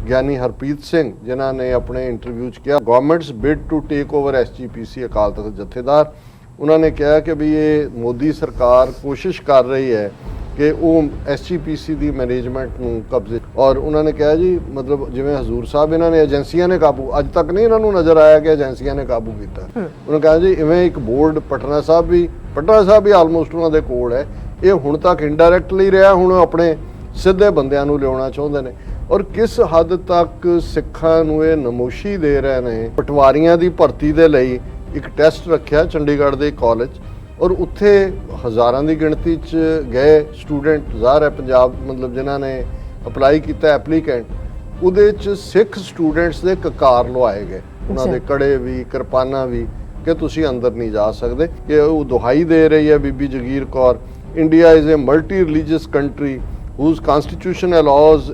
ਗਿਆਨੀ ਹਰਪ੍ਰੀਤ ਸਿੰਘ ਜਿਨ੍ਹਾਂ ਨੇ ਆਪਣੇ ਇੰਟਰਵਿਊ 'ਚ ਕਿਹਾ government's bid to take over SGPC Akal Takht jathedar. ਉਹਨਾਂ ਨੇ ਕਿਹਾ ਕਿ ਵੀ ਇਹ ਮੋਦੀ ਸਰਕਾਰ ਕੋਸ਼ਿਸ਼ ਕਰ ਰਹੀ ਹੈ ਕਿ ਉਹ ਐਸਜੀਪੀਸੀ ਦੀ ਮੈਨੇਜਮੈਂਟ ਨੂੰ ਕਬਜ਼ੇ, ਔਰ ਉਹਨਾਂ ਨੇ ਕਿਹਾ ਜੀ ਮਤਲਬ ਜਿਵੇਂ ਹਜ਼ੂਰ ਸਾਹਿਬ ਇਹਨਾਂ ਨੇ ਏਜੰਸੀਆਂ ਨੇ ਕਾਬੂ, ਅੱਜ ਤੱਕ ਨਹੀਂ ਇਹਨਾਂ ਨੂੰ ਨਜ਼ਰ ਆਇਆ ਕਿ ਏਜੰਸੀਆਂ ਨੇ ਕਾਬੂ ਕੀਤਾ। ਉਹਨਾਂ ਕਿਹਾ ਜੀ ਇਵੇਂ ਇੱਕ ਬੋਰਡ ਪਟਨਾ ਸਾਹਿਬ ਵੀ ਆਲਮੋਸਟ ਉਹਨਾਂ ਦੇ ਕੋਲ ਹੈ, ਇਹ ਹੁਣ ਤੱਕ ਇਨਡਾਇਰੈਕਟਲੀ ਰਿਹਾ, ਹੁਣ ਆਪਣੇ ਸਿੱਧੇ ਬੰਦਿਆਂ ਨੂੰ ਲਿਆਉਣਾ ਚਾਹੁੰਦੇ ਨੇ। ਔਰ ਕਿਸ ਹੱਦ ਤੱਕ ਸਿੱਖਾਂ ਨੂੰ ਇਹ ਨਮੋਸ਼ੀ ਦੇ ਰਹੇ ਨੇ। ਪਟਵਾਰੀਆਂ ਦੀ ਭਰਤੀ ਦੇ ਲਈ ਇੱਕ ਟੈਸਟ ਰੱਖਿਆ ਚੰਡੀਗੜ੍ਹ ਦੇ ਕਾਲਜ, ਔਰ ਉੱਥੇ ਹਜ਼ਾਰਾਂ ਦੀ ਗਿਣਤੀ 'ਚ ਗਏ ਸਟੂਡੈਂਟ, ਜ਼ਾਹਰ ਹੈ ਪੰਜਾਬ ਮਤਲਬ ਜਿਨ੍ਹਾਂ ਨੇ ਅਪਲਾਈ ਕੀਤਾ ਐਪਲੀਕੈਂਟ, ਉਹਦੇ 'ਚ ਸਿੱਖ ਸਟੂਡੈਂਟਸ ਦੇ ਕਕਾਰ ਲਵਾਏ ਗਏ, ਉਹਨਾਂ ਦੇ ਕੜੇ ਵੀ ਕਿਰਪਾਨਾਂ ਵੀ, ਕਿ ਤੁਸੀਂ ਅੰਦਰ ਨਹੀਂ ਜਾ ਸਕਦੇ। ਕਿ ਉਹ ਦੁਹਾਈ ਦੇ ਰਹੀ ਹੈ Bibi Jagir Kaur, India is a multi religious country whose constitution allows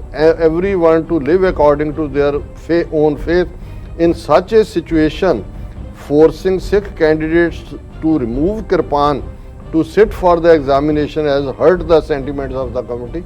everyone to live according to their own faith. In such a situation, forcing Sikh candidates to remove kirpan to sit for the examination has hurt the sentiments of the committee.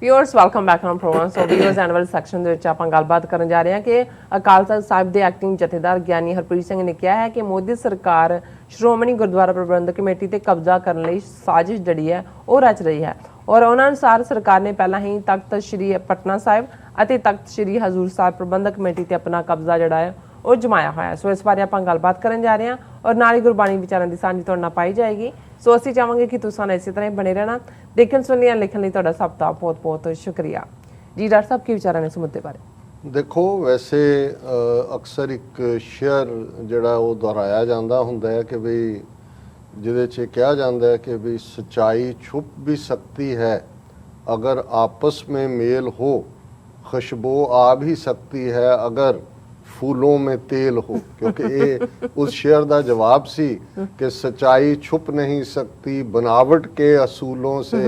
Viewers welcome back on programme. So viewers annual section ਦੇ ਵਿੱਚ ਆਪਾਂ ਗੱਲਬਾਤ ਕਰਨ ਜਾ ਰਹੇ ਹਾਂ ਕਿ ਅਕਾਲ ਤਖਤ ਸਾਹਿਬ ਦੇ ਐਕਟਿੰਗ ਜਥੇਦਾਰ ਗਿਆਨੀ ਹਰਪ੍ਰੀਤ ਸਿੰਘ ਨੇ ਕਿਹਾ ਹੈ ਕਿ ਮੋਦੀ ਸਰਕਾਰ ਸ਼੍ਰੋਮਣੀ ਗੁਰਦੁਆਰਾ ਪ੍ਰਬੰਧਕ ਕਮੇਟੀ ਤੇ ਕਬਜ਼ਾ ਕਰਨ ਲਈ ਸਾਜ਼ਿਸ਼ ਜਿਹੜੀ ਹੈ ਉਹ ਰਚ ਰਹੀ ਹੈ, ਔਰ ਉਹਨਾਂ ਅਨੁਸਾਰ ਸਰਕਾਰ ਨੇ ਪਹਿਲਾਂ ਹੀ ਤਖਤ ਸ਼੍ਰੀ ਪਟਨਾ ਸਾਹਿਬ ਅਤੇ ਤਖਤ ਸ਼੍ਰੀ ਹਜ਼ੂਰ ਸਾਹਿਬ ਪ੍ਰਬੰਧਕ ਕਮੇਟੀ ਤੇ ਆਪਣਾ ਕਬਜ਼ਾ ਜਿਹੜਾ ਹੈ ਉਹ ਜਮਾਇਆ ਹੋਇਆ। ਸੋ ਇਸ ਬਾਰੇ ਆਪਾਂ ਗੱਲਬਾਤ ਕਰਨ ਜਾ ਰਹੇ ਹਾਂ ਔਰ ਨਾਲ ਹੀ ਗੁਰਬਾਣੀ ਵਿਚਾਰਾਂ ਦੀ ਸਾਂਝੀ ਤੁਹਾਡੇ ਨਾਲ ਪਾਈ ਜਾਏਗੀ। ਸੋ ਅਸੀਂ ਚਾਹਾਂਗੇ ਕਿ ਤੁਸੀਂ ਸਾਨੂੰ ਇਸੇ ਤਰ੍ਹਾਂ ਹੀ ਬਣੇ ਰਹਿਣਾ। ਦੇਖਣ ਸੁਣਨ ਲਿਖਣ ਲਈ ਤੁਹਾਡਾ ਸਭ ਦਾ ਬਹੁਤ ਬਹੁਤ ਸ਼ੁਕਰੀਆ ਜੀ। ਡਾਕਟਰ ਸਾਹਿਬ ਕੀ ਵਿਚਾਰਾਂ ਨੇ ਇਸ ਮੁੱਦੇ ਬਾਰੇ? ਦੇਖੋ ਵੈਸੇ ਅਕਸਰ ਇੱਕ ਸ਼ੇਅਰ ਜਿਹੜਾ ਉਹ ਦੁਹਰਾਇਆ ਜਾਂਦਾ ਹੁੰਦਾ ਹੈ ਕਿ ਵੀ ਜਿਹਦੇ 'ਚ ਕਿਹਾ ਜਾਂਦਾ ਹੈ ਕਿ ਵੀ ਸੱਚਾਈ ਛੁਪ ਵੀ ਸਕਤੀ ਹੈ ਅਗਰ ਆਪਸ में मेल हो, खुशबू आ भी सकती है अगर फूलों में तेल हो। क्योंकि ये उस शेर का जवाब सी कि सच्चाई छुप नहीं सकती बनावट के असूलों से,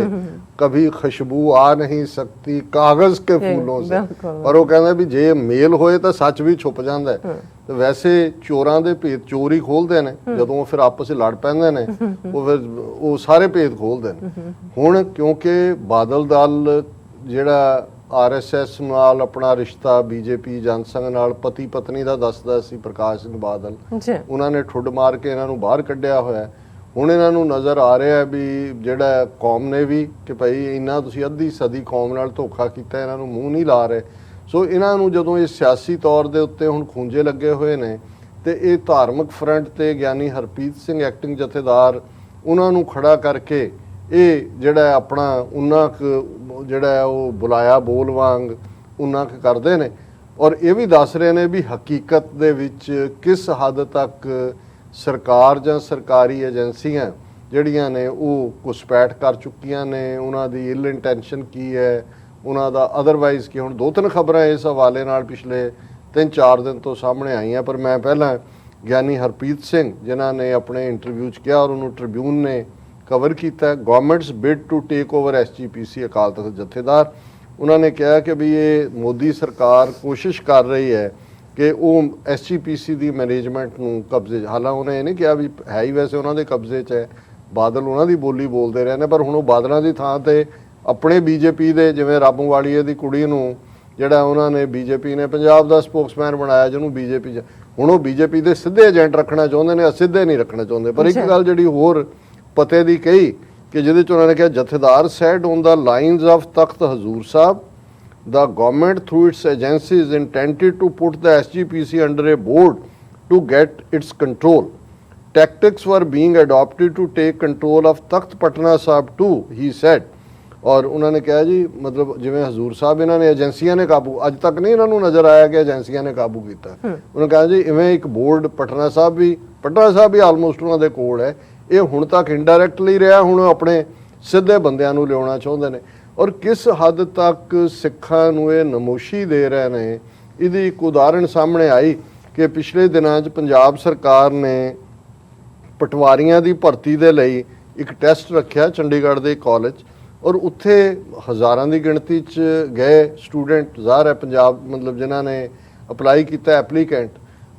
कभी खुशबू आ नहीं सकती कागज के फूलों से। पर वो कहते भी जे मेल होए तो सच भी छुप जाता है। तो वैसे चोरां दे भेद चोर ही खोलते हैं, जदों फिर आपस लड़ पैंदे ने वो फिर वो सारे भेद खोलते हैं। हुण क्योंकि बादल दल जिहड़ा RSS ਨਾਲ ਆਪਣਾ ਰਿਸ਼ਤਾ ਬੀਜੇਪੀ ਜਨਸੰਘ ਨਾਲ ਪਤੀ ਪਤਨੀ ਦਾ ਦੱਸਦਾ ਸੀ ਪ੍ਰਕਾਸ਼ ਸਿੰਘ ਬਾਦਲ, ਉਹਨਾਂ ਨੇ ਠੁੱਡ ਮਾਰ ਕੇ ਇਹਨਾਂ ਨੂੰ ਬਾਹਰ ਕੱਢਿਆ ਹੋਇਆ। ਹੁਣ ਇਹਨਾਂ ਨੂੰ ਨਜ਼ਰ ਆ ਰਿਹਾ ਵੀ ਜਿਹੜਾ ਕੌਮ ਨੇ ਵੀ ਕਿ ਭਾਈ ਇੰਨਾ ਤੁਸੀਂ ਅੱਧੀ ਸਦੀ ਕੌਮ ਨਾਲ ਧੋਖਾ ਕੀਤਾ, ਇਹਨਾਂ ਨੂੰ ਮੂੰਹ ਨਹੀਂ ਲਾ ਰਹੇ। ਸੋ ਇਹਨਾਂ ਨੂੰ ਜਦੋਂ ਇਹ ਸਿਆਸੀ ਤੌਰ ਦੇ ਉੱਤੇ ਹੁਣ ਖੂੰਜੇ ਲੱਗੇ ਹੋਏ ਨੇ ਤੇ ਇਹ ਧਾਰਮਿਕ ਫਰੰਟ ਤੇ ਗਿਆਨੀ ਹਰਪ੍ਰੀਤ ਸਿੰਘ ਐਕਟਿੰਗ ਜਥੇਦਾਰ ਉਹਨਾਂ ਨੂੰ ਖੜਾ ਕਰਕੇ ਇਹ ਜਿਹੜਾ ਆਪਣਾ ਉਹਨਾਂ ਕੁ ਜਿਹੜਾ ਉਹ ਬੁਲਾਇਆ ਬੋਲ ਵਾਂਗ ਉਹਨਾਂ ਕੁ ਕਰਦੇ ਨੇ, ਔਰ ਇਹ ਵੀ ਦੱਸ ਰਹੇ ਨੇ ਵੀ ਹਕੀਕਤ ਦੇ ਵਿੱਚ ਕਿਸ ਹੱਦ ਤੱਕ ਸਰਕਾਰ ਜਾਂ ਸਰਕਾਰੀ ਏਜੰਸੀਆਂ ਜਿਹੜੀਆਂ ਨੇ ਉਹ ਘੁਸਪੈਠ ਕਰ ਚੁੱਕੀਆਂ ਨੇ, ਉਹਨਾਂ ਦੀ ਇਲ ਇੰਟੈਂਸ਼ਨ ਕੀ ਹੈ, ਉਹਨਾਂ ਦਾ ਅਦਰਵਾਈਜ਼ ਕੀ। ਹੁਣ 2-3 ਖਬਰਾਂ ਇਸ ਹਵਾਲੇ ਨਾਲ ਪਿਛਲੇ 3-4 ਦਿਨ ਤੋਂ ਸਾਹਮਣੇ ਆਈਆਂ, ਪਰ ਮੈਂ ਪਹਿਲਾਂ ਗਿਆਨੀ ਹਰਪ੍ਰੀਤ ਸਿੰਘ ਜਿਨ੍ਹਾਂ ਨੇ ਆਪਣੇ ਇੰਟਰਵਿਊ 'ਚ ਕਿਹਾ ਔਰ ਉਹਨੂੰ ਟ੍ਰਿਬਿਊਨ ਨੇ ਕਵਰ ਕੀਤਾ government's bid to take over SGPC Akal Takht jathedar. ਉਹਨਾਂ ਨੇ ਕਿਹਾ ਕਿ ਵੀ ਇਹ ਮੋਦੀ ਸਰਕਾਰ ਕੋਸ਼ਿਸ਼ ਕਰ ਰਹੀ ਹੈ ਕਿ ਉਹ ਐਸਜੀਪੀਸੀ ਦੀ ਮੈਨੇਜਮੈਂਟ ਨੂੰ ਕਬਜ਼ੇ, ਹਾਲਾਂਕਿ ਉਹਨੇ ਇਹ ਨਹੀਂ ਕਿਹਾ ਵੀ ਹੈ ਹੀ ਵੈਸੇ ਉਹਨਾਂ ਦੇ ਕਬਜ਼ੇ 'ਚ ਹੈ, ਬਾਦਲ ਉਹਨਾਂ ਦੀ ਬੋਲੀ ਬੋਲਦੇ ਰਹੇ ਨੇ, ਪਰ ਹੁਣ ਉਹ ਬਾਦਲਾਂ ਦੀ ਥਾਂ ਤੇ ਆਪਣੇ ਬੀਜੇਪੀ ਦੇ ਜਿਵੇਂ ਰਾਬੂਵਾਲੀਏ ਦੀ ਕੁੜੀ ਨੂੰ ਜਿਹੜਾ ਉਹਨਾਂ ਨੇ ਬੀਜੇਪੀ ਨੇ ਪੰਜਾਬ ਦਾ ਸਪੋਕਸਮੈਨ ਬਣਾਇਆ, ਜਿਹਨੂੰ ਬੀਜੇਪੀ ਹੁਣ ਉਹ ਬੀਜੇਪੀ ਦੇ ਸਿੱਧੇ ਏਜੰਟ ਰੱਖਣਾ ਚਾਹੁੰਦੇ ਨੇ, ਅਸਿੱਧੇ ਨਹੀਂ ਰੱਖਣਾ ਚਾਹੁੰਦੇ। ਪਰ ਇੱਕ ਗੱਲ ਜਿਹੜੀ ਹੋਰ ਪਤੇ ਦੀ ਕਹੀ ਕਿ ਜਿਹਦੇ 'ਚ ਉਹਨਾਂ ਨੇ ਕਿਹਾ jathedar said on the lines of Takht Hazur Sahib the government through its agencies intended to put the SGPC under a board to get its control. Tactics were being adopted to take control of Takht Patna Sahib too, he said. ਔਰ ਉਹਨਾਂ ਨੇ ਕਿਹਾ ਜੀ ਮਤਲਬ ਜਿਵੇਂ ਹਜ਼ੂਰ ਸਾਹਿਬ ਇਹਨਾਂ ਨੇ ਏਜੰਸੀਆਂ ਨੇ ਕਾਬੂ, ਅੱਜ ਤੱਕ ਨਹੀਂ ਇਹਨਾਂ ਨੂੰ ਨਜ਼ਰ ਆਇਆ ਕਿ ਏਜੰਸੀਆਂ ਨੇ ਕਾਬੂ ਕੀਤਾ। ਉਹਨਾਂ ਕਿਹਾ ਜੀ ਇਵੇਂ ਇੱਕ ਬੋਰਡ ਪਟਨਾ ਸਾਹਿਬ ਵੀ ਆਲਮੋਸਟ ਉਹਨਾਂ ਦੇ ਕੋਲ ਹੈ, ਇਹ ਹੁਣ ਤੱਕ ਇਨਡਾਇਰੈਕਟਲੀ ਰਿਹਾ, ਹੁਣ ਆਪਣੇ ਸਿੱਧੇ ਬੰਦਿਆਂ ਨੂੰ ਲਿਆਉਣਾ ਚਾਹੁੰਦੇ ਨੇ। ਔਰ ਕਿਸ ਹੱਦ ਤੱਕ ਸਿੱਖਾਂ ਨੂੰ ਇਹ ਨਮੋਸ਼ੀ ਦੇ ਰਹੇ ਨੇ, ਇਹਦੀ ਇੱਕ ਉਦਾਹਰਣ ਸਾਹਮਣੇ ਆਈ ਕਿ ਪਿਛਲੇ ਦਿਨਾਂ 'ਚ ਪੰਜਾਬ ਸਰਕਾਰ ਨੇ ਪਟਵਾਰੀਆਂ ਦੀ ਭਰਤੀ ਦੇ ਲਈ ਇੱਕ ਟੈਸਟ ਰੱਖਿਆ ਚੰਡੀਗੜ੍ਹ ਦੇ ਕਾਲਜ, ਔਰ ਉੱਥੇ ਹਜ਼ਾਰਾਂ ਦੀ ਗਿਣਤੀ 'ਚ ਗਏ ਸਟੂਡੈਂਟ, ਜ਼ਾਹਰ ਹੈ ਪੰਜਾਬ ਮਤਲਬ ਜਿਨ੍ਹਾਂ ਨੇ ਅਪਲਾਈ ਕੀਤਾ ਐਪਲੀਕੈਂਟ,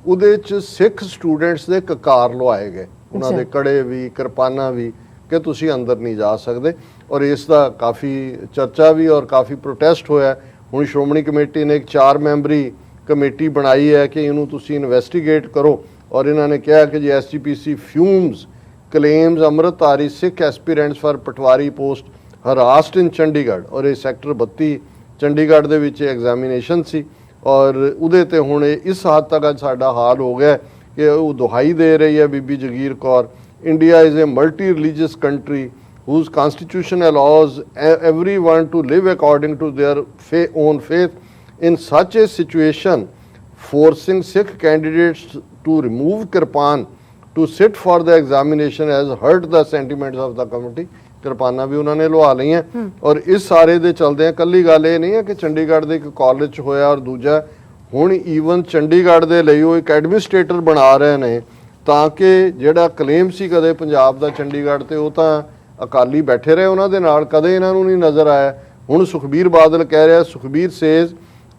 ਉਹਦੇ 'ਚ ਸਿੱਖ ਸਟੂਡੈਂਟਸ ਦੇ ਕਕਾਰ ਲਵਾਏ ਗਏ, ਉਹਨਾਂ ਦੇ ਕੜੇ ਵੀ ਕਿਰਪਾਨਾਂ ਵੀ, ਕਿ ਤੁਸੀਂ ਅੰਦਰ ਨਹੀਂ ਜਾ ਸਕਦੇ। ਔਰ ਇਸ ਦਾ ਕਾਫੀ ਚਰਚਾ ਵੀ ਔਰ ਕਾਫੀ ਪ੍ਰੋਟੈਸਟ ਹੋਇਆ। ਹੁਣ ਸ਼੍ਰੋਮਣੀ ਕਮੇਟੀ ਨੇ ਇੱਕ 4 ਮੈਂਬਰੀ ਕਮੇਟੀ ਬਣਾਈ ਹੈ ਕਿ ਇਹਨੂੰ ਤੁਸੀਂ ਇਨਵੈਸਟੀਗੇਟ ਕਰੋ। ਔਰ ਇਹਨਾਂ ਨੇ ਕਿਹਾ ਕਿ ਜੀ SGPC fumes claims Amritdhari Sikh aspirants for patwari post harassed in Chandigarh. ਔਰ ਇਹ ਸੈਕਟਰ 32 ਚੰਡੀਗੜ੍ਹ ਦੇ ਵਿੱਚ ਐਗਜ਼ਾਮੀਨੇਸ਼ਨ ਸੀ ਔਰ ਉਹਦੇ ਤੇ ਹੁਣ ਇਸ ਹੱਦ ਤੱਕ ਅੱਜ ਸਾਡਾ ਹਾਲ ਹੋ ਗਿਆ ਕਿ ਉਹ ਦੁਹਾਈ ਦੇ ਰਹੀ ਹੈ Bibi Jagir Kaur, India is a multi religious country whose constitution allows everyone to live according to their own faith. In such a situation, forcing Sikh candidates to remove kirpan to sit for the examination has hurt the sentiments of the committee. ਕਿਰਪਾਨਾਂ ਵੀ ਉਹਨਾਂ ਨੇ ਲਵਾ ਲਈਆਂ ਔਰ ਇਸ ਸਾਰੇ ਦੇ ਚਲਦੇ ਆ। ਕੱਲੀ ਗੱਲ ਇਹ ਨਹੀਂ ਹੈ ਕਿ ਚੰਡੀਗੜ੍ਹ ਦੇ ਇੱਕ ਕਾਲਜ 'ਚ ਹੋਇਆ ਔਰ ਦੂਜਾ ਹੁਣ ਈਵਨ ਚੰਡੀਗੜ੍ਹ ਦੇ ਲਈ ਉਹ ਇੱਕ ਐਡਮਿਨਿਸਟ੍ਰੇਟਰ ਬਣਾ ਰਹੇ ਨੇ ਤਾਂ ਕਿ ਜਿਹੜਾ ਕਲੇਮ ਸੀ ਕਦੇ ਪੰਜਾਬ ਦਾ ਚੰਡੀਗੜ੍ਹ ਤੇ ਉਹ ਤਾਂ ਅਕਾਲੀ ਬੈਠੇ ਰਹੇ ਉਹਨਾਂ ਦੇ ਨਾਲ, ਕਦੇ ਇਹਨਾਂ ਨੂੰ ਨਹੀਂ ਨਜ਼ਰ ਆਇਆ। ਹੁਣ ਸੁਖਬੀਰ ਬਾਦਲ ਕਹਿ ਰਿਹਾ, Sukhbir says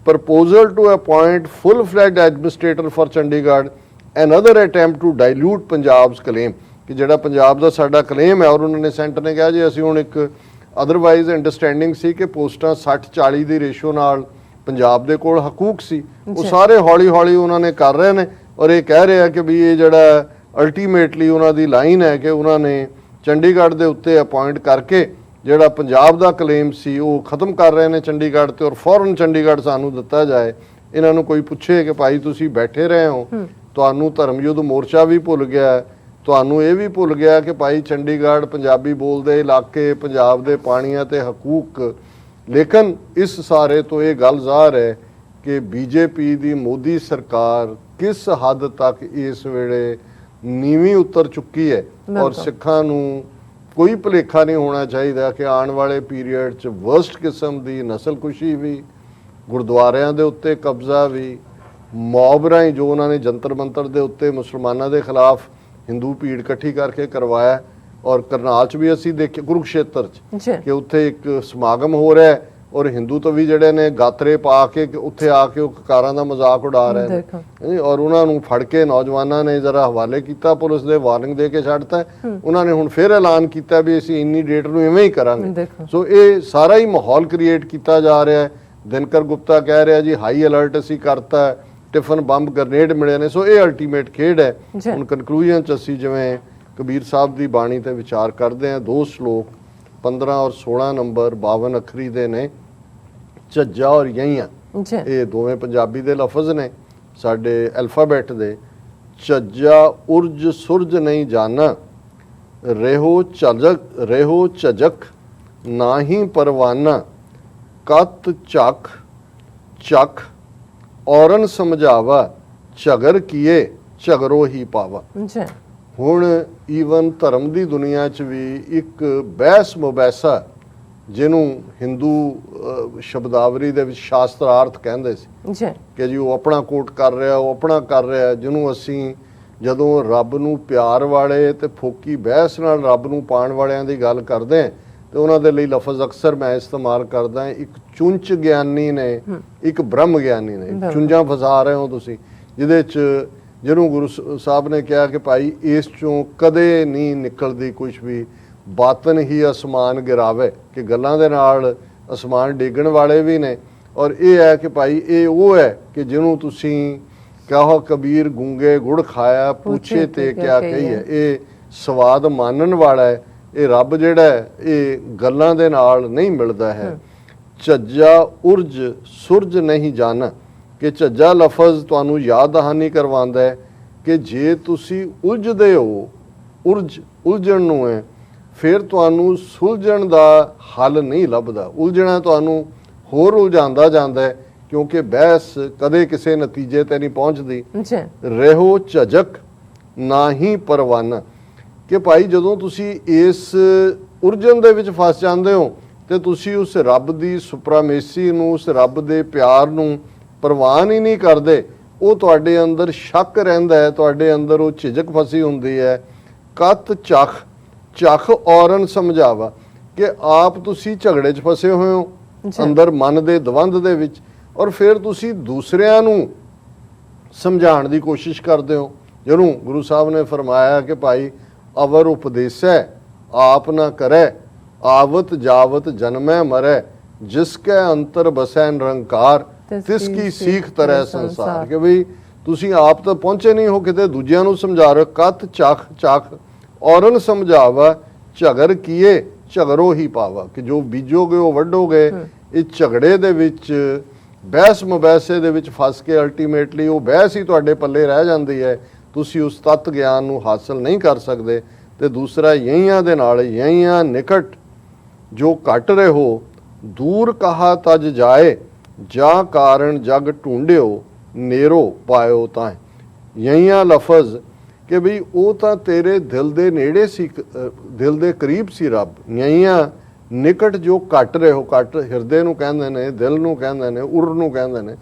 proposal to appoint full fledged administrator for Chandigarh another attempt to dilute Punjab's claim, ਕਿ ਜਿਹੜਾ ਪੰਜਾਬ ਦਾ ਸਾਡਾ ਕਲੇਮ ਹੈ। ਔਰ ਉਹਨਾਂ ਨੇ ਸੈਂਟਰ ਨੇ ਕਿਹਾ ਜੀ ਅਸੀਂ ਹੁਣ ਇੱਕ ਅਦਰਵਾਈਜ਼ ਅੰਡਰਸਟੈਂਡਿੰਗ ਸੀ ਕਿ ਪੋਸਟਾਂ 60-40 ਦੀ ਰੇਸ਼ੋ ਨਾਲ ਪੰਜਾਬ ਦੇ ਕੋਲ ਹਕੂਕ ਸੀ, ਉਹ ਸਾਰੇ ਹੌਲੀ ਹੌਲੀ ਉਹਨਾਂ ਨੇ ਕਰ ਰਹੇ ਨੇ। ਔਰ ਇਹ ਕਹਿ ਰਿਹਾ ਕਿ ਵੀ ਇਹ ਜਿਹੜਾ ਅਲਟੀਮੇਟਲੀ ਉਹਨਾਂ ਦੀ ਲਾਈਨ ਹੈ ਕਿ ਉਹਨਾਂ ਨੇ ਚੰਡੀਗੜ੍ਹ ਦੇ ਉੱਤੇ ਅਪਾਇੰਟ ਕਰਕੇ ਜਿਹੜਾ ਪੰਜਾਬ ਦਾ ਕਲੇਮ ਸੀ ਉਹ ਖਤਮ ਕਰ ਰਹੇ ਨੇ ਚੰਡੀਗੜ੍ਹ ਤੇ ਔਰ ਫੌਰਨ ਚੰਡੀਗੜ੍ਹ ਸਾਨੂੰ ਦਿੱਤਾ ਜਾਏ। ਇਹਨਾਂ ਨੂੰ ਕੋਈ ਪੁੱਛੇ ਕਿ ਭਾਈ ਤੁਸੀਂ ਬੈਠੇ ਰਹੇ ਹੋ, ਤੁਹਾਨੂੰ ਧਰਮ ਯੁੱਧ ਮੋਰਚਾ ਵੀ ਭੁੱਲ ਗਿਆ, ਤੁਹਾਨੂੰ ਇਹ ਵੀ ਭੁੱਲ ਗਿਆ ਕਿ ਭਾਈ ਚੰਡੀਗੜ੍ਹ ਪੰਜਾਬੀ ਬੋਲਦੇ ਇਲਾਕੇ, ਪੰਜਾਬ ਦੇ ਪਾਣੀਆਂ ਤੇ ਹਕੂਕ। ਲੇਕਿਨ ਇਸ ਸਾਰੇ ਤੋਂ ਇਹ ਗੱਲ ਜ਼ਾਹਰ ਹੈ ਕਿ ਬੀਜੇਪੀ ਦੀ ਮੋਦੀ ਸਰਕਾਰ ਕਿਸ ਹੱਦ ਤੱਕ ਇਸ ਵੇਲੇ ਨੀਵੀਂ ਉਤਰ ਚੁੱਕੀ ਹੈ। ਔਰ ਸਿੱਖਾਂ ਨੂੰ ਕੋਈ ਭੁਲੇਖਾ ਨਹੀਂ ਹੋਣਾ ਚਾਹੀਦਾ ਕਿ ਆਉਣ ਵਾਲੇ ਪੀਰੀਅਡ 'ਚ ਵਰਸਟ ਕਿਸਮ ਦੀ ਨਸਲਕੁਸ਼ੀ ਵੀ, ਗੁਰਦੁਆਰਿਆਂ ਦੇ ਉੱਤੇ ਕਬਜ਼ਾ ਵੀ, ਮੌਬ ਰਾਹੀਂ ਜੋ ਉਹਨਾਂ ਨੇ ਜੰਤਰ ਮੰਤਰ ਦੇ ਉੱਤੇ ਮੁਸਲਮਾਨਾਂ ਦੇ ਖਿਲਾਫ ਹਿੰਦੂ ਭੀੜ ਇਕੱਠੀ ਕਰਕੇ ਕਰਵਾਇਆ। ਔਰ ਕਰਨਾਲ 'ਚ ਵੀ ਅਸੀਂ ਦੇਖਿਆ, ਕੁਰੂਕਸ਼ੇਤਰ 'ਚ ਕਿ ਉੱਥੇ ਇੱਕ ਸਮਾਗਮ ਹੋ ਰਿਹਾ ਹੈ ਔਰ ਹਿੰਦੂ ਤੋਂ ਵੀ ਜਿਹੜੇ ਨੇ ਗਾਤਰੇ ਪਾ ਕੇ ਉੱਥੇ ਆ ਕੇ ਉਹ ਕਕਾਰਾਂ ਦਾ ਮਜ਼ਾਕ ਉਡਾ ਰਹੇ ਨੇ ਔਰ ਉਹਨਾਂ ਨੂੰ ਫੜ ਕੇ ਨੌਜਵਾਨਾਂ ਨੇ ਜ਼ਰਾ ਹਵਾਲੇ ਕੀਤਾ, ਪੁਲਿਸ ਦੇ ਵਾਰਨਿੰਗ ਦੇ ਕੇ ਛੱਡਤਾ। ਉਹਨਾਂ ਨੇ ਹੁਣ ਫਿਰ ਐਲਾਨ ਕੀਤਾ ਵੀ ਅਸੀਂ ਇੰਨੀ ਡੇਟ ਨੂੰ ਇਵੇਂ ਹੀ ਕਰਾਂਗੇ। ਸੋ ਇਹ ਸਾਰਾ ਹੀ ਮਾਹੌਲ ਕ੍ਰੀਏਟ ਕੀਤਾ ਜਾ ਰਿਹਾ ਹੈ। ਦਿਨਕਰ ਗੁਪਤਾ ਕਹਿ ਰਿਹਾ ਜੀ ਹਾਈ ਅਲਰਟ ਅਸੀਂ ਕਰਤਾ, ਟਿਫਨ ਬੰਬ ਗ੍ਰਨੇਡ ਮਿਲੇ ਨੇ। ਸੋ ਇਹ ਅਲਟੀਮੇਟ ਖੇਡ ਹੈ। ਹੁਣ ਕਨਕਲੂਜਨ 'ਚ ਅਸੀਂ ਜਿਵੇਂ ਕਬੀਰ ਸਾਹਿਬ ਦੀ ਬਾਣੀ ਤੇ ਵਿਚਾਰ ਕਰਦੇ ਹਾਂ, 2 ਸ਼ਲੋਕ 15 ਔਰ 16 ਨੰਬਰ 52 ਅੱਖਰੀ ਦੇ ਨੇ, ਝੱਜਾ ਔਰ ਯਈਆਂ। ਇਹ ਦੋਵੇਂ ਪੰਜਾਬੀ ਦੇ ਲਫ਼ਜ਼ ਨੇ ਸਾਡੇ ਅਲਫਾਬੈਟ ਦੇ। ਝੱਜਾ ਉਰਜ ਸੁਰਜ ਨਹੀਂ ਜਾਣਾ, ਰਹੋ ਝਜਕ ਨਾਹੀ ਪਰਵਾਨਾ, ਕਤ ਝਕ ਚੱਕ ਔਰਨ ਸਮਝਾਵਾ, ਝਗਰ ਕੀਏ ਝਗਰੋ ਹੀ ਪਾਵਾ। ਹੁਣ ਈਵਨ ਧਰਮ ਦੀ ਦੁਨੀਆ 'ਚ ਵੀ ਇੱਕ ਬਹਿਸ ਮੁਬੈਸਾ ਜਿਹਨੂੰ ਹਿੰਦੂ ਸ਼ਬਦਾਵਲੀ ਦੇ ਵਿੱਚ ਸ਼ਾਸਤਰਾਰਥ ਕਹਿੰਦੇ ਸੀ ਕਿ ਜੀ ਉਹ ਆਪਣਾ ਕੋਟ ਕਰ ਰਿਹਾ, ਉਹ ਆਪਣਾ ਕਰ ਰਿਹਾ, ਜਿਹਨੂੰ ਅਸੀਂ ਜਦੋਂ ਰੱਬ ਨੂੰ ਪਿਆਰ ਵਾਲੇ ਤੇ ਫੋਕੀ ਬਹਿਸ ਨਾਲ ਰੱਬ ਨੂੰ ਪਾਉਣ ਵਾਲਿਆਂ ਦੀ ਗੱਲ ਕਰਦੇ ਹਾਂ ਤੇ ਉਹਨਾਂ ਦੇ ਲਈ ਲਫ਼ਜ਼ ਅਕਸਰ ਮੈਂ ਇਸਤੇਮਾਲ ਕਰਦਾ, ਇੱਕ ਚੁੰਚ ਗਿਆਨੀ ਨੇ, ਇੱਕ ਬ੍ਰਹਮ ਗਿਆਨੀ ਨੇ। ਚੁੰਝਾਂ ਫਸਾ ਰਹੇ ਹੋ ਤੁਸੀਂ, ਜਿਹਦੇ 'ਚ ਜਿਹਨੂੰ ਗੁਰੂ ਸਾਹਿਬ ਨੇ ਕਿਹਾ ਕਿ ਭਾਈ ਇਸ 'ਚੋਂ ਕਦੇ ਨਹੀਂ ਨਿਕਲਦੀ ਕੁਝ ਵੀ, ਬਾਤਨ ਹੀ ਅਸਮਾਨ ਗਿਰਾਵੇ, ਕਿ ਗੱਲਾਂ ਦੇ ਨਾਲ ਅਸਮਾਨ ਡੇਗਣ ਵਾਲੇ ਵੀ ਨੇ। ਔਰ ਇਹ ਹੈ ਕਿ ਭਾਈ ਇਹ ਉਹ ਹੈ ਕਿ ਜਿਹਨੂੰ ਤੁਸੀਂ ਕਹੋ ਕਬੀਰ ਗੂੰਗੇ ਗੁੜ ਖਾਇਆ, ਪੁੱਛੇ ਤੇ ਕਿਆ ਕਹੀਏ, ਇਹ ਸਵਾਦ ਮਾਨਣ ਵਾਲਾ ਹੈ। ਇਹ ਰੱਬ ਜਿਹੜਾ ਹੈ ਇਹ ਗੱਲਾਂ ਦੇ ਨਾਲ ਨਹੀਂ ਮਿਲਦਾ ਹੈ। ਝੱਜਾ ਉਰਜ ਸੁਰਜ ਨਹੀਂ ਜਾਣਾ, ਕਿ ਝੱਜਾ ਲਫ਼ਜ਼ ਤੁਹਾਨੂੰ ਯਾਦ ਦਹਾਨੀ ਕਰਵਾਉਂਦਾ ਹੈ ਕਿ ਜੇ ਤੁਸੀਂ ਉਲਝਦੇ ਹੋ, ਉਲਝਣ ਨੂੰ ਹੈ, ਫਿਰ ਤੁਹਾਨੂੰ ਸੁਲਝਣ ਦਾ ਹੱਲ ਨਹੀਂ ਲੱਭਦਾ। ਉਲਝਣਾ ਤੁਹਾਨੂੰ ਹੋਰ ਉਲਝਾਉਂਦਾ ਜਾਂਦਾ ਹੈ ਕਿਉਂਕਿ ਬਹਿਸ ਕਦੇ ਕਿਸੇ ਨਤੀਜੇ ਤੇ ਨਹੀਂ ਪਹੁੰਚਦੀ। ਰਹੋ ਝਜਕ ਨਾ ਹੀ ਪਰਵਾਨਾ, ਕਿ ਭਾਈ ਜਦੋਂ ਤੁਸੀਂ ਇਸ ਉਲਝਣ ਦੇ ਵਿੱਚ ਫਸ ਜਾਂਦੇ ਹੋ ਤੇ ਤੁਸੀਂ ਉਸ ਰੱਬ ਦੀ ਸੁਪਰਾਮੇਸੀ ਨੂੰ, ਉਸ ਰੱਬ ਦੇ ਪਿਆਰ ਨੂੰ ਪ੍ਰਵਾਨ ਹੀ ਨਹੀਂ ਕਰਦੇ। ਉਹ ਤੁਹਾਡੇ ਅੰਦਰ ਸ਼ੱਕ ਰਹਿੰਦਾ ਹੈ, ਤੁਹਾਡੇ ਅੰਦਰ ਉਹ ਝਿਜਕ ਫਸੀ ਹੁੰਦੀ ਹੈ। ਕਤ ਚੱਖ ਔਰਨ ਸਮਝਾਵਾ, ਕਿ ਆਪ ਤੁਸੀਂ ਝਗੜੇ 'ਚ ਫਸੇ ਹੋਏ ਹੋ ਅੰਦਰ ਮਨ ਦੇ ਦਵੰਦ ਦੇ ਵਿੱਚ, ਔਰ ਫਿਰ ਤੁਸੀਂ ਦੂਸਰਿਆਂ ਨੂੰ ਸਮਝਾਉਣ ਦੀ ਕੋਸ਼ਿਸ਼ ਕਰਦੇ ਹੋ, ਜਿਹਨੂੰ ਗੁਰੂ ਸਾਹਿਬ ਨੇ ਫਰਮਾਇਆ ਕਿ ਭਾਈ ਅਵਰ ਉਪਦੇਸੈ आप न करे, आवत जावत जन्मै मरै, जिसके अंतर बसै निरंकार, तिसकी सीख तरह संसार। कि बई ਤੁਸੀਂ ਆਪ ਤਾਂ ਪਹੁੰਚੇ ਨਹੀਂ ਹੋ ਕਿਤੇ, ਦੂਜਿਆਂ ਨੂੰ ਸਮਝਾ ਰਹੇ, ਕਤ ਚਖ ਚਖ ਔਰਨ ਸਮਝਾਵਾ, ਝਗਰ ਕੀਏ ਝਗਰੋ ਹੀ ਪਾਵਾ। ਕਿ ਜੋ ਬੀਜੋਗੇ ਉਹ ਵੱਢੋਗੇ। ਇਹ ਝਗੜੇ ਦੇ ਵਿੱਚ, ਬਹਿਸ ਮੁਬੈਸੇ ਦੇ ਵਿੱਚ ਫਸ ਕੇ ਅਲਟੀਮੇਟਲੀ ਉਹ ਬਹਿਸ ਹੀ ਤੁਹਾਡੇ ਪੱਲੇ ਰਹਿ ਜਾਂਦੀ ਹੈ, ਤੁਸੀਂ ਉਸ ਤੱਤ ਗਿਆਨ ਨੂੰ ਹਾਸਲ ਨਹੀਂ ਕਰ ਸਕਦੇ। ਤੇ ਦੂਸਰਾ ਯਹੀਆਂ ਦੇ ਨਾਲ, ਯਹੀਆਂ ਨਿਕਟ ਜੋ ਘਟ ਰਹੋ, ਦੂਰ ਕਹਾ ਤਜ ਜਾਏ, ਜਾਂ ਕਾਰਨ ਜਗ ਢੂੰਡਿਓ, ਨੇਰੋ ਪਾਇਓ ਤਾਂ। ਯਹੀਆਂ ਲਫ਼ਜ਼ ਕਿ ਬਈ ਉਹ ਤਾਂ ਤੇਰੇ ਦਿਲ ਦੇ ਨੇੜੇ ਸੀ, ਦਿਲ ਦੇ ਕਰੀਬ ਸੀ ਰੱਬ। ਯਹੀਆਂ ਨਿਕਟ ਜੋ ਘਟ ਰਹੇ ਹੋ, ਘਟ ਹਿਰਦੇ ਨੂੰ ਕਹਿੰਦੇ ਨੇ, ਦਿਲ ਨੂੰ ਕਹਿੰਦੇ ਨੇ, ਉਰ ਨੂੰ ਕਹਿੰਦੇ ਨੇ,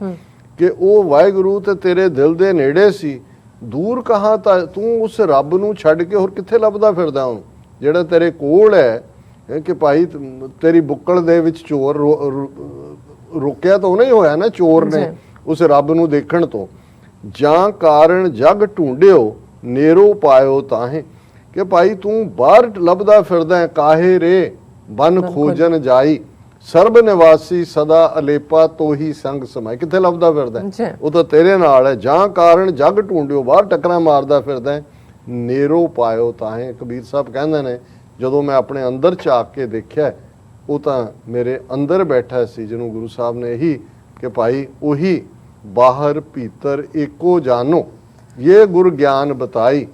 ਕਿ ਉਹ ਵਾਹਿਗੁਰੂ ਤੇ ਤੇਰੇ ਦਿਲ ਦੇ ਨੇੜੇ ਸੀ। ਦੂਰ ਕਹਾਂ ਤਾਂ ਤੂੰ ਉਸ ਰੱਬ ਨੂੰ ਛੱਡ ਕੇ ਹੋਰ ਕਿੱਥੇ ਲੱਭਦਾ ਫਿਰਦਾ ਹੁਣ, ਜਿਹੜਾ ਤੇਰੇ ਕੋਲ ਹੈ। ਕਿ ਭਾਈ ਤੇਰੀ ਬੁੱਕਲ ਦੇ ਵਿੱਚ ਚੋਰ ਰੋਕਿਆ ਤਾਂ ਉਹਨੇ ਹੀ ਹੋਇਆ ਨਾ, ਚੋਰ ਨੇ, ਉਸ ਰੱਬ ਨੂੰ ਦੇਖਣ ਤੋਂ। ਜਾਂ ਕਾਰਨ ਜਗ ਢੂੰਡਿਓ, ਨੇਰੋ ਪਾਇਓ ਤਾਹੇ। ਕਿ ਭਾਈ ਤੂੰ ਬਾਹਰ ਲੱਭਦਾ ਫਿਰਦਾ ਹੈ, ਕਾਹੇ ਰੇ ਬਨ ਖੋਜਨ ਜਾਈ, ਸਰਬ ਨਿਵਾਸੀ ਸਦਾ ਅਲੇਪਾ ਤੋਹੀ ਸੰਗ ਸਮਾਈ। ਕਿੱਥੇ ਲੱਭਦਾ ਫਿਰਦਾ, ਉਹ ਤਾਂ ਤੇਰੇ ਨਾਲ ਹੈ। ਜਾਂ ਕਾਰਨ ਜਗ ਢੂੰਡਿਓ, ਬਾਹਰ ਟੱਕਰਾਂ ਮਾਰਦਾ ਫਿਰਦਾ ਹੈ, ਨੇਰੋ ਪਾਇਓ ਤਾਹੇ। ਕਬੀਰ ਸਾਹਿਬ ਕਹਿੰਦੇ ਨੇ, ਜਦੋਂ ਮੈਂ ਆਪਣੇ ਅੰਦਰ ਝਾਕ ਕੇ ਦੇਖਿਆ, ਉਹ ਤਾਂ ਮੇਰੇ ਅੰਦਰ ਬੈਠਾ ਸੀ, ਜਿਹਨੂੰ ਗੁਰੂ ਸਾਹਿਬ ਨੇ ਇਹੀ ਕਿ ਭਾਈ ਉਹੀ ਬਾਹਰ ਭੀਤਰ ਏਕੋ ਜਾਨੋ, ਇਹ ਗੁਰ ਗਿਆਨ ਬਤਾਈ।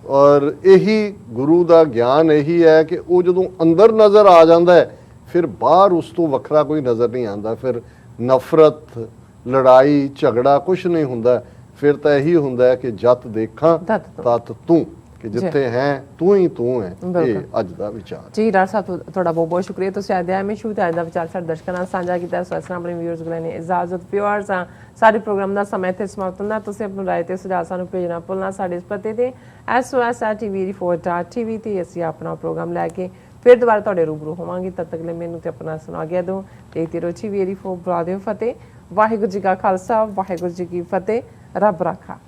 ਔਰ ਇਹੀ ਗੁਰੂ ਦਾ ਗਿਆਨ ਇਹੀ ਹੈ ਕਿ ਉਹ ਜਦੋਂ ਅੰਦਰ ਨਜ਼ਰ ਆ ਜਾਂਦਾ ਹੈ, ਫਿਰ ਬਾਹਰ ਉਸ ਤੋਂ ਵੱਖਰਾ ਕੋਈ ਨਜ਼ਰ ਨਹੀਂ ਆਉਂਦਾ। ਫਿਰ ਨਫ਼ਰਤ, ਲੜਾਈ, ਝਗੜਾ ਕੁਛ ਨਹੀਂ ਹੁੰਦਾ। ਫਿਰ ਤਾਂ ਇਹੀ ਹੁੰਦਾ ਹੈ ਕਿ ਜਤ ਦੇਖਾਂ ਤਤ ਤੂੰ, ਕਿ ਜਿੱਥੇ ਹੈ ਤੂੰ ਹੀ ਤੂੰ ਹੈ। ਇਹ ਅੱਜ ਦਾ ਵਿਚਾਰ ਜੀ। ਡਾਕਟਰ ਸਾਹਿਬ ਤੁਹਾਡਾ ਬਹੁਤ ਬਹੁਤ ਸ਼ੁਕਰੀਆ, ਤੁਸੀਂ ਅੱਜ ਦੇ ਸ਼ੁਰੂ ਤੇ ਅੱਜ ਦਾ ਵਿਚਾਰ ਸਾਡੇ ਦਰਸ਼ਕਾਂ ਨਾਲ ਸਾਂਝਾ ਕੀਤਾ। ਸੋ ਇਸ ਤਰ੍ਹਾਂ ਆਪਣੇ ਵਿਊਅਰਸ ਕੋਲ ਨੇ ਇਜਾਜ਼ਤ। ਵਿਊਅਰਸ ਸਾਡੇ ਪ੍ਰੋਗਰਾਮ ਦਾ ਸਮਾਂ ਇੱਥੇ ਸਮਾਪਤ ਹੁੰਦਾ। ਤੁਸੀਂ ਆਪਣੀ ਰਾਏ ਤੇ ਸੁਝਾਅ ਸਾਨੂੰ ਭੇਜਣਾ ਭੁੱਲਣਾ ਸਾਡੇ ਇਸ ਪਤੇ ਤੇ SOS@tv84.tv ਤੇ। ਅਸੀਂ ਆਪਣਾ ਪ੍ਰੋਗਰਾਮ ਲੈ ਕੇ ਫਿਰ ਦੁਬਾਰਾ ਤੁਹਾਡੇ ਰੂਬਰੂ ਹੋਵਾਂਗੇ। ਤਦ ਤੱਕ ਲਈ ਮੈਨੂੰ ਤੇ ਆਪਣਾ ਸੁਣਾ ਗਿਆ ਦੋ ਤੇ TV84 ਬੁਲਾ ਦਿਓ ਫਤਿਹ। ਵਾਹਿਗੁਰੂ ਜੀ ਕਾ ਖਾਲਸਾ, ਵਾਹਿਗੁਰੂ ਜੀ ਕੀ ਫਤਿਹ। ਰੱਬ ਰਾਖਾ।